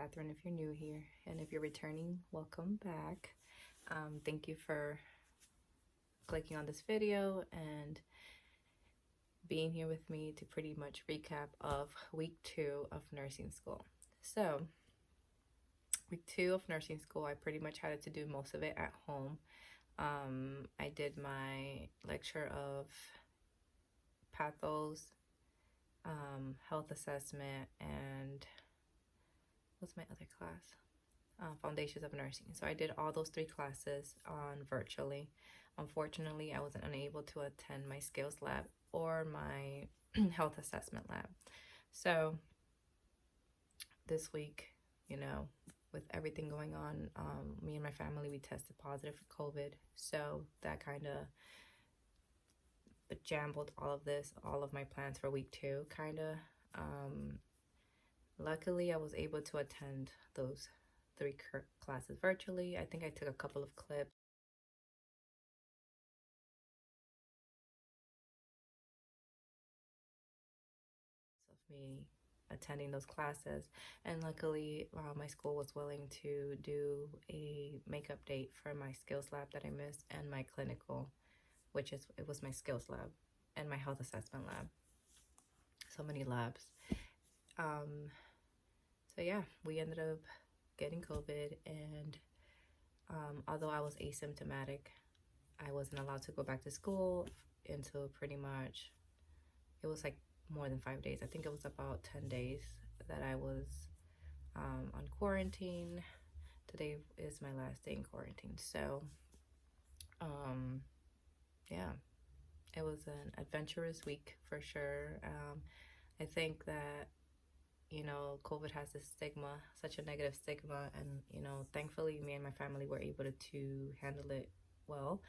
Catherine if you're new here, and if you're returning, welcome back. Thank you for clicking on this video and being here with me to pretty much recap of week 2 of nursing school. So, week 2 of nursing school, I pretty much had to do most of it at home. I did my lecture of pathos, health assessment, and what's my other class? Foundations of Nursing. So I did all those 3 classes on virtually. Unfortunately, I wasn't unable to attend my skills lab or my health assessment lab. So this week, with everything going on, me and my family, we tested positive for COVID. So that kind of jumbled all of my plans for week 2, kind of. Luckily, I was able to attend those 3 classes virtually. I think I took a couple of clips of me attending those classes, and luckily my school was willing to do a makeup date for my skills lab that I missed and my clinical, it was my skills lab and my health assessment lab. So many labs. So yeah, we ended up getting COVID, and although I was asymptomatic, I wasn't allowed to go back to school until pretty much, it was like more than 5 days. I think it was about 10 days that I was on quarantine. Today is my last day in quarantine. So yeah, it was an adventurous week for sure. I think that COVID has this stigma, such a negative stigma, and thankfully me and my family were able to handle it well,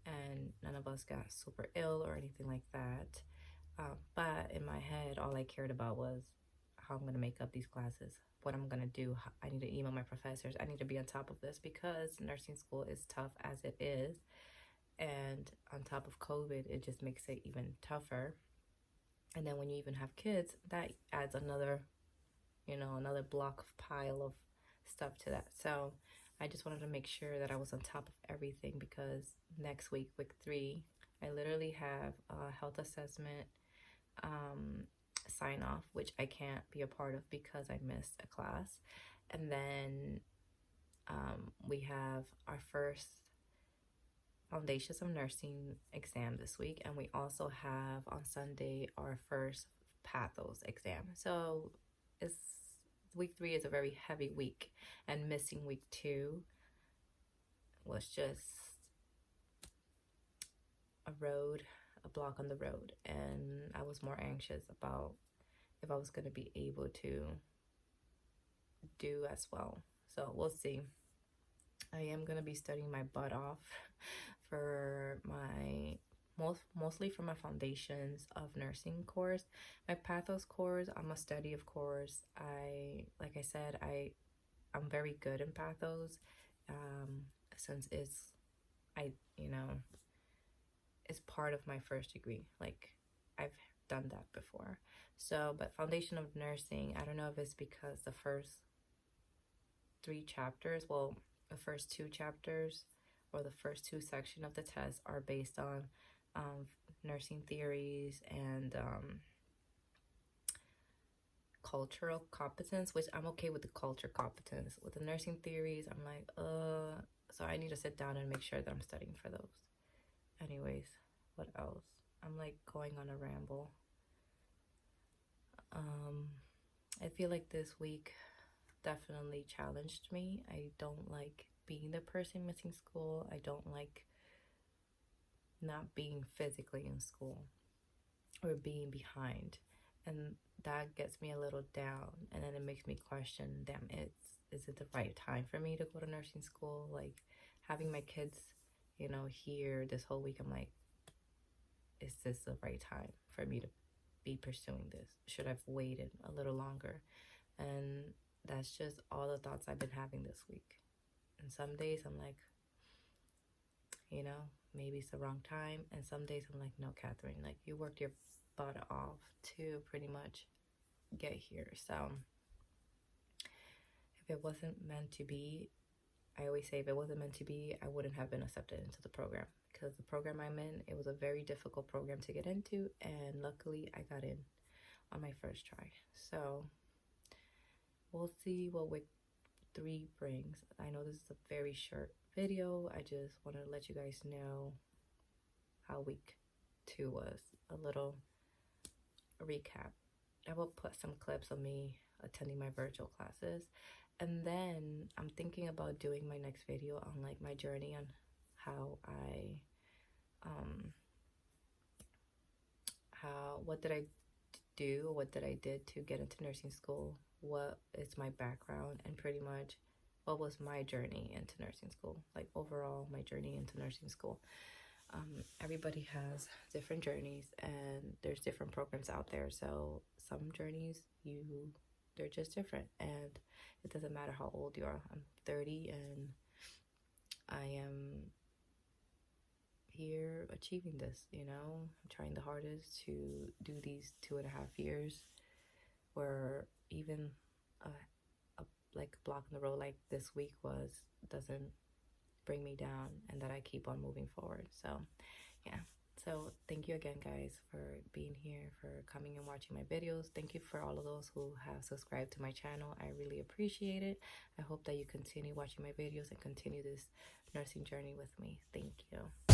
and none of us got super ill or anything like that. But in my head, all I cared about was how I'm going to make up these classes, what I'm going to do. I need to email my professors. I need to be on top of this because nursing school is tough as it is. And on top of COVID, it just makes it even tougher. And then when you even have kids, that adds another block of pile of stuff to that. So I just wanted to make sure that I was on top of everything, because next week, week 3, I literally have a health assessment sign off, which I can't be a part of because I missed a class. And then we have our first Foundations of Nursing exam this week, and we also have on Sunday our first pathos exam. So week 3 is a very heavy week, and missing week 2 was just a block on the road, and I was more anxious about if I was going to be able to do as well. So we'll see. I am going to be studying my butt off for my mostly for my Foundations of Nursing course. My pathos course, I'm a study, of course. Like I said, I'm very good in pathos, since it's part of my first degree. Like, I've done that before. So, but Foundation of Nursing, I don't know if it's because the first 3 chapters, well, the first 2 chapters or the first 2 sections of the test are based on nursing theories and cultural competence, which I'm okay with the culture competence. With the nursing theories, I'm like, so I need to sit down and make sure that I'm studying for those. Anyways, what else? I'm like going on a ramble. I feel like this week definitely challenged me. I don't like being the person missing school. I don't like not being physically in school or being behind, and that gets me a little down, and then it makes me question, damn, is it the right time for me to go to nursing school? Like, having my kids here this whole week, I'm like, is this the right time for me to be pursuing this? Should I've waited a little longer? And that's just all the thoughts I've been having this week. And some days I'm like, maybe it's the wrong time. And some days I'm like, no, Catherine, like, you worked your butt off to pretty much get here. So if it wasn't meant to be, I always say if it wasn't meant to be, I wouldn't have been accepted into the program, because the program I'm in, it was a very difficult program to get into, and luckily I got in on my first try. So we'll see what week 3 brings. I know this is a very short video. I just want to let you guys know how week 2 was. A little recap. I will put some clips of me attending my virtual classes, and then I'm thinking about doing my next video on like my journey on how what did I do, what did I did to get into nursing school, what is my background, and pretty much what was my journey into nursing school, like overall my journey into nursing school. Everybody has different journeys, and there's different programs out there, so some journeys they're just different, and it doesn't matter how old you are. I'm 30 and I am here achieving this, you know. I'm trying the hardest to do these 2.5 years where even like a block in the road like this week doesn't bring me down, and that I keep on moving forward. So yeah, so thank you again, guys, for being here, for coming and watching my videos. Thank you for all of those who have subscribed to my channel. I really appreciate it. I hope that you continue watching my videos and continue this nursing journey with me. Thank you.